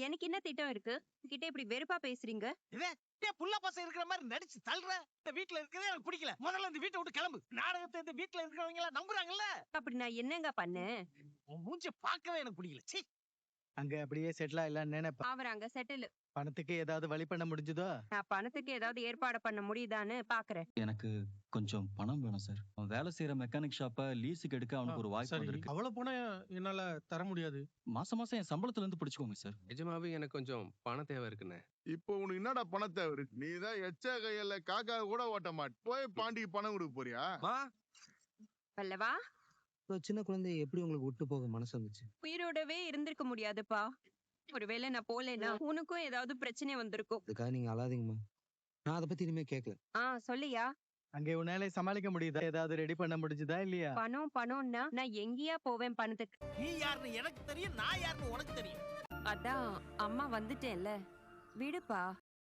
எனக்கு என்ன திட்டம் இருக்கு? கிட்ட இப்படி வெறுப்பா பேசுறீங்க? இதே புள்ள பசங்க இருக்கிற மாதிரி நடிச்சு தள்ளுற. இந்த வீட்டுல இருக்கிறதே எனக்கு பிடிக்கல. முதல்ல இந்த வீட்டை விட்டு கிளம்பு. நாடகத்தை இந்த வீட்டுல இருக்கிறவங்க எல்லாம் நம்புறாங்கல்ல. அப்படி நான் என்னங்க பண்ணேன்? உன் மூஞ்சி பார்க்கவே எனக்கு பிடிக்கல. சீ. அங்க அப்படியே செட்டில் ஆயிடலாம்னு நினைப்ப. அவர் அங்க செட்டில். பணத்துக்கு ஏதாவது வழி பண்ண முடிஞ்சதோ? நான் பணத்துக்கு ஏதாவது ஏற்பாடு பண்ண முடியுதான்னு பாக்குறேன். எனக்கு கொஞ்சம் பணம் வேணும் சார். அவன் வேலை செய்யற மெக்கானிக் ஷாப்பை லீஸுக்கு எடுக்க அவனுக்கு ஒரு வாய்ப்பு சரி, வந்திருக்கு. அவ்வளவு பணம் என்னால தர முடியாது. மாசம் மாசம் என் சம்பளத்துல இருந்து பிடிச்சுக்கோங்க சார். நிஜமாவே எனக்கு கொஞ்சம் பணம் தேவை இருக்குண்ணே. இப்போ உனக்கு என்னடா பணம் தேவை இருக்கு? நீதான் எச்ச கையில காக்கா கூட ஓட்ட மாட்ட. போய் பாண்டிக்கு பணம் கொடுக்க போறியா? பல்லவா, சின்ன குழந்தைய எப்படி உங்களுக்கு விட்டு போக மனசு வந்துச்சு? உயிரோடவே இருந்திருக்க முடியாதுப்பா. ஒருவேளை நான் போலேன்னா உனக்கும் ஏதாவது பிரச்சனை வந்திருக்கும். அதுக்காக நீங்க அழாதீங்கம்மா. நான் அதை பத்தி இனிமே கேட்கல. சொல்லியா? அங்கே உன்னால சமாளிக்க முடியுதா? ஏதாவது ரெடி பண்ண முடிஞ்சதா இல்லையா? பணம்னா நான் எங்கேயா போவேன் பணத்துக்கு? நீ யாருன்னு எனக்கு தெரியும், நான் யாருன்னு உனக்கு தெரியும். அதான் அம்மா வந்துட்டேன்ல, விடுப்பா.